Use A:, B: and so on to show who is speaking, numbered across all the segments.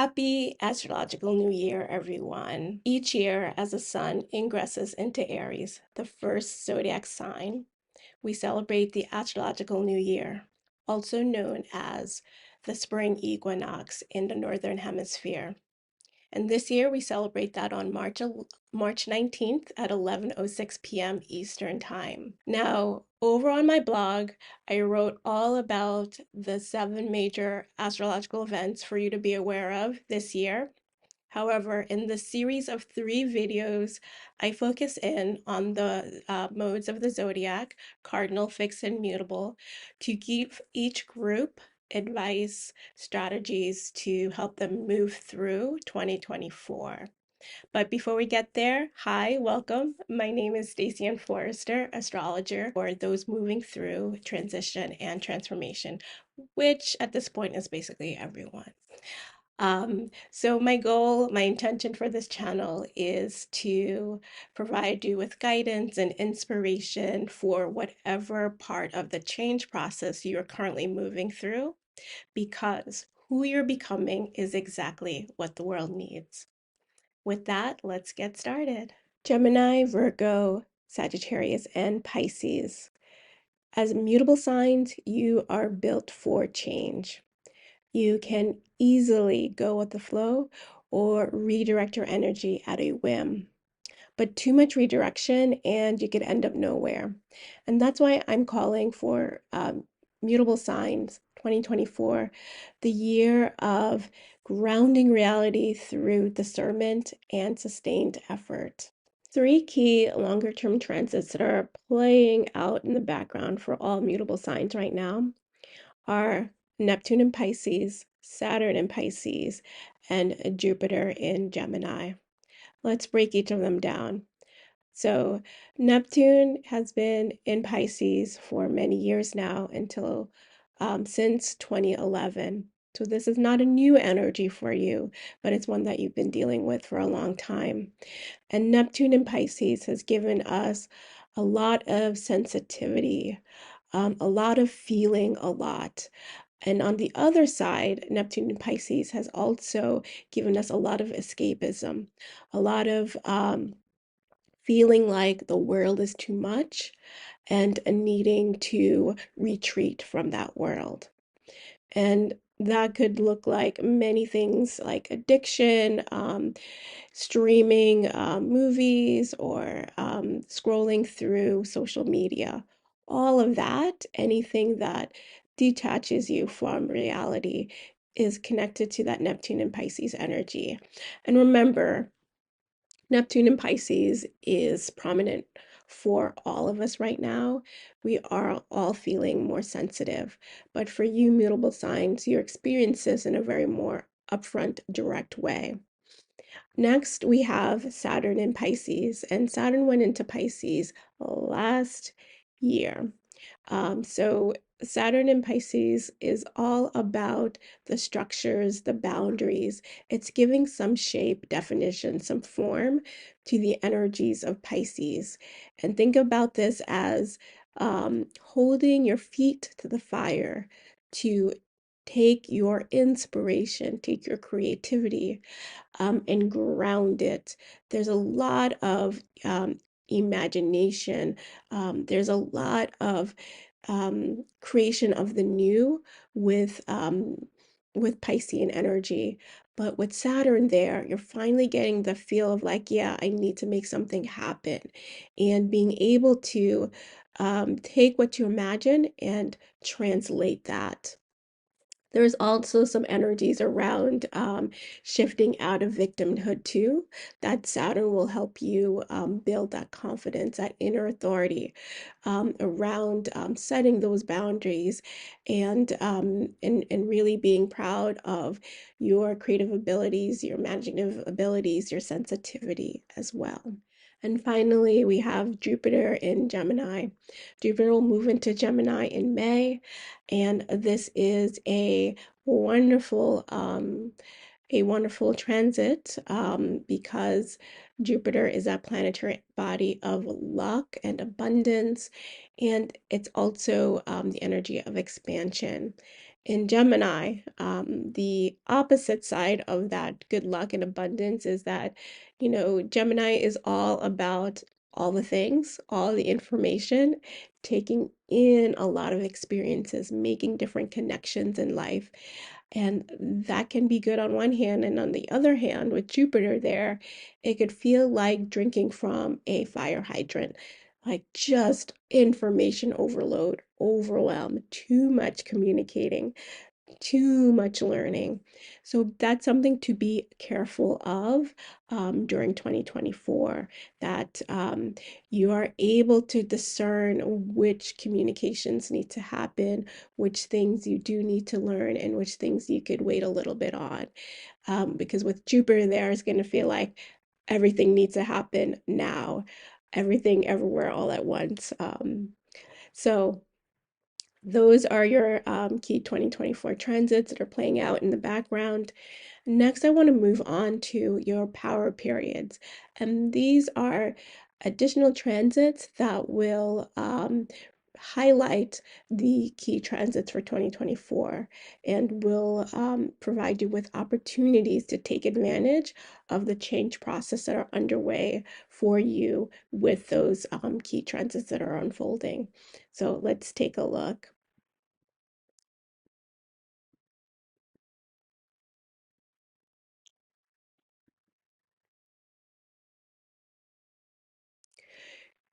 A: Happy astrological new year, everyone. Each year, as the sun ingresses into Aries, the first zodiac sign, we celebrate the astrological new year, also known as the spring equinox in the northern hemisphere. And this year we celebrate that on March 19th at 11:06 p.m. Eastern Time. Now, over on my blog, I wrote all about the 7 major astrological events for you to be aware of this year. However, in the series of 3 videos, I focus in on the modes of the zodiac, cardinal, fixed, and mutable, to give each group advice, strategies to help them move through 2024. But before we get there, hi, welcome. My name is Stacyann Forrester, astrologer for those moving through transition and transformation, which at this point is basically everyone. So my goal, my intention for this channel is to provide you with guidance and inspiration for whatever part of the change process you're currently moving through, because who you're becoming is exactly what the world needs. With that, let's get started. Gemini, Virgo, Sagittarius, and Pisces. As mutable signs, you are built for change. You can easily go with the flow or redirect your energy at a whim. But too much redirection and you could end up nowhere. And that's why I'm calling for Mutable Signs 2024, the year of grounding reality through discernment and sustained effort. 3 key longer term transits that are playing out in the background for all mutable signs right now are Neptune in Pisces, Saturn in Pisces, and Jupiter in Gemini. Let's break each of them down. So Neptune has been in Pisces for many years now, until since 2011. So this is not a new energy for you, but it's one that you've been dealing with for a long time. And Neptune in Pisces has given us a lot of sensitivity, a lot of feeling a lot. And on the other side, Neptune in Pisces has also given us a lot of escapism, a lot of feeling like the world is too much and needing to retreat from that world. And that could look like many things, like addiction, streaming movies, or scrolling through social media. All of that, anything that detaches you from reality, is connected to that Neptune and Pisces energy. And remember, Neptune in Pisces is prominent for all of us right now. We are all feeling more sensitive. But for you mutable signs, you experience this in a very more upfront, direct way. Next, we have Saturn in Pisces, and Saturn went into Pisces last year. So Saturn in Pisces is all about the structures, the boundaries. It's giving some shape, definition, some form to the energies of Pisces. And think about this as holding your feet to the fire to take your inspiration, take your creativity, and ground it. There's a lot of imagination. There's a lot of creation of the new with Piscean energy. But with Saturn there, you're finally getting the feel of like, yeah, I need to make something happen, and being able to take what you imagine and translate that. There's also some energies around shifting out of victimhood too. That Saturn will help you build that confidence, that inner authority around setting those boundaries, and really being proud of your creative abilities, your imaginative abilities, your sensitivity as well. And finally, we have Jupiter in Gemini. Jupiter will move into Gemini in May, and this is wonderful a wonderful transit, because Jupiter is that planetary body of luck and abundance, and it's also the energy of expansion. In Gemini, the opposite side of that good luck and abundance is that, Gemini is all about all the things, all the information, taking in a lot of experiences, making different connections in life. And that can be good on one hand. And on the other hand, with Jupiter there, it could feel like drinking from a fire hydrant, like just information overload, overwhelm, too much communicating, too much learning. So that's something to be careful of during 2024, that you are able to discern which communications need to happen, which things you do need to learn, and which things you could wait a little bit on. Because with Jupiter there, it's going to feel like everything needs to happen now, everything everywhere all at once. So those are your key 2024 transits that are playing out in the background. Next, I want to move on to your power periods. And these are additional transits that will highlight the key transits for 2024 and will provide you with opportunities to take advantage of the change process that are underway for you with those key transits that are unfolding. So let's take a look.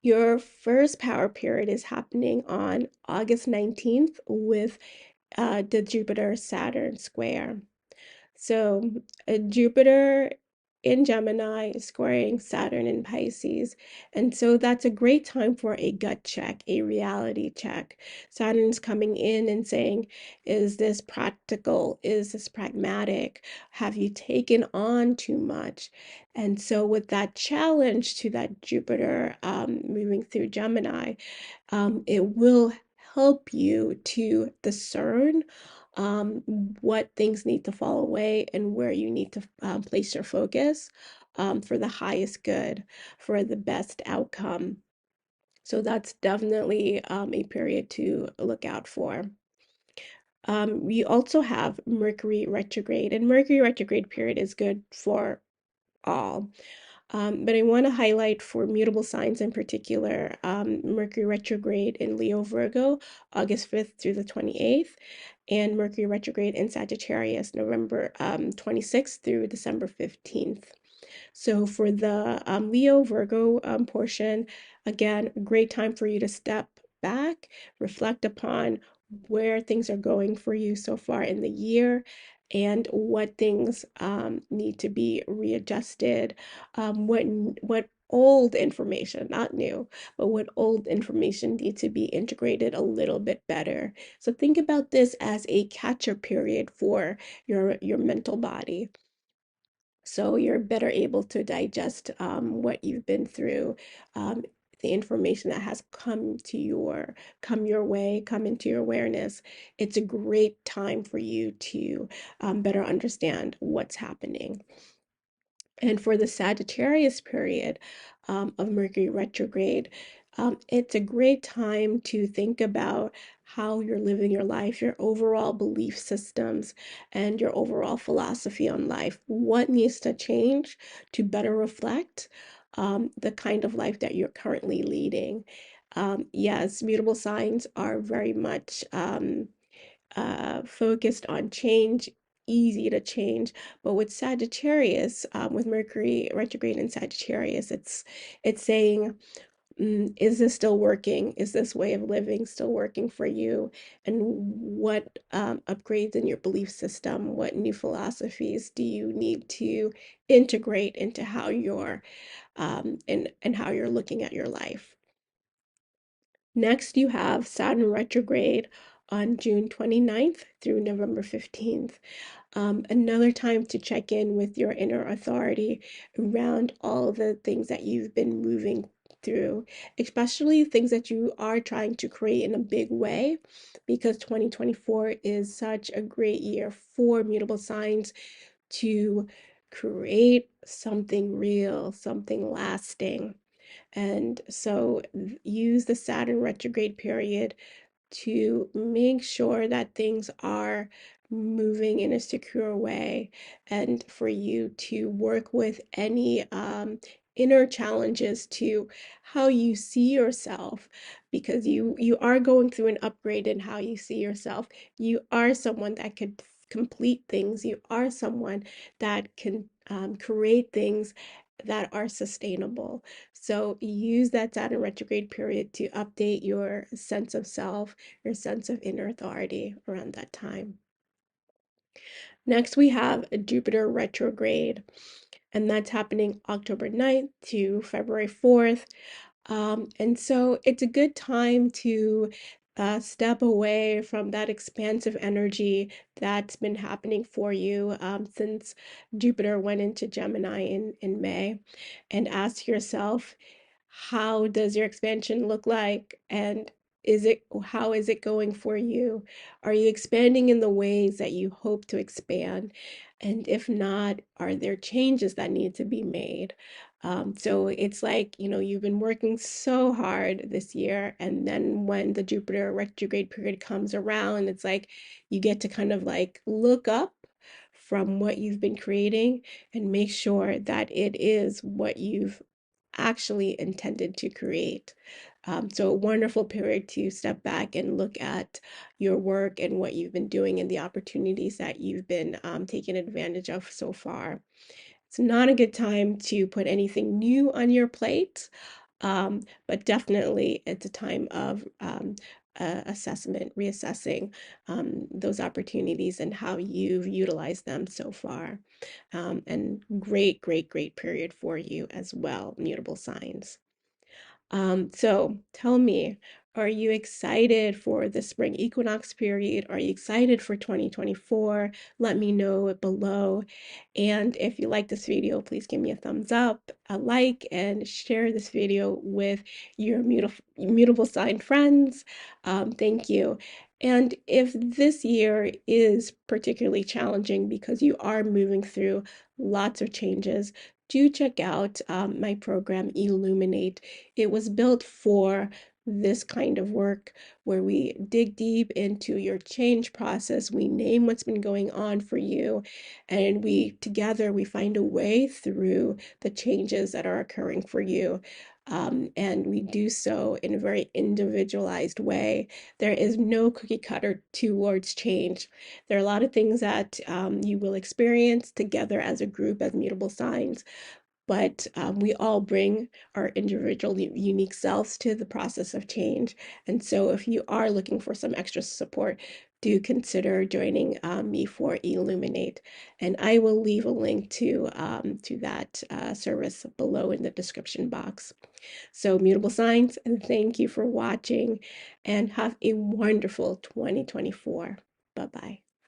A: Your first power period is happening on August 19th with the Jupiter Saturn square. So Jupiter in Gemini is squaring Saturn in Pisces. And so that's a great time for a gut check, a reality check. Saturn's coming in and saying, is this practical? Is this pragmatic? Have you taken on too much? And so with that challenge to that Jupiter moving through Gemini, it will help you to discern what things need to fall away and where you need to place your focus for the highest good, for the best outcome. So that's definitely a period to look out for. We also have Mercury retrograde, and Mercury retrograde period is good for all. But I want to highlight for mutable signs in particular, Mercury retrograde in Leo Virgo, August 5th through the 28th, and Mercury retrograde in Sagittarius, November 26th through December 15th. So for the Leo Virgo portion, again, a great time for you to step back, reflect upon where things are going for you so far in the year, and what things need to be readjusted, what old information, not new, but what old information needs to be integrated a little bit better. So think about this as a catch-up period for your mental body, so you're better able to digest what you've been through, um, the information that has come your way, come into your awareness. It's a great time for you to better understand what's happening. And for the Sagittarius period of Mercury retrograde, it's a great time to think about how you're living your life, your overall belief systems, and your overall philosophy on life. What needs to change to better reflect the kind of life that you're currently leading? Yes, mutable signs are very much focused on change, easy to change. But with Sagittarius, with Mercury retrograde in Sagittarius, it's saying, is this still working? Is this way of living still working for you? And what upgrades in your belief system, what new philosophies do you need to integrate into how you're and how you're looking at your life? Next, you have Saturn retrograde on June 29th through November 15th. Another time to check in with your inner authority around all the things that you've been moving through, especially things that you are trying to create in a big way, because 2024 is such a great year for mutable signs to create something real, something lasting. And so use the Saturn retrograde period to make sure that things are moving in a secure way, and for you to work with any inner challenges to how you see yourself, because you are going through an upgrade in how you see yourself. You are someone that could complete things. You are someone that can create things that are sustainable. So use that Saturn retrograde period to update your sense of self, your sense of inner authority around that time. Next, we have Jupiter retrograde, and that's happening October 9th to February 4th. And so it's a good time to step away from that expansive energy that's been happening for you since Jupiter went into Gemini in May, and ask yourself, how does your expansion look like? And how is it going for you? Are you expanding in the ways that you hope to expand? And if not, are there changes that need to be made? So it's like, you've been working so hard this year, and then when the Jupiter retrograde period comes around, it's like you get to kind of like look up from what you've been creating and make sure that it is what you've actually intended to create. So a wonderful period to step back and look at your work and what you've been doing and the opportunities that you've been taking advantage of so far. It's not a good time to put anything new on your plate, but definitely it's a time of assessment, reassessing those opportunities and how you've utilized them so far. And great, great, great period for you as well, mutable signs. So tell me, are you excited for the spring equinox period? Are you excited for 2024? Let me know it below. And if you like this video, please give me a thumbs up, a like, and share this video with your mutable sign friends. Thank you. And if this year is particularly challenging because you are moving through lots of changes, do check out my program, Illuminate. It was built for this kind of work where we dig deep into your change process. We name what's been going on for you, and together we find a way through the changes that are occurring for you. And we do so in a very individualized way. There is no cookie cutter towards change. There are a lot of things that you will experience together as a group, as mutable signs, but we all bring our individual unique selves to the process of change. And so if you are looking for some extra support, do consider joining me for Illuminate. And I will leave a link to that service below in the description box. So mutable signs, and thank you for watching, and have a wonderful 2024. Bye-bye.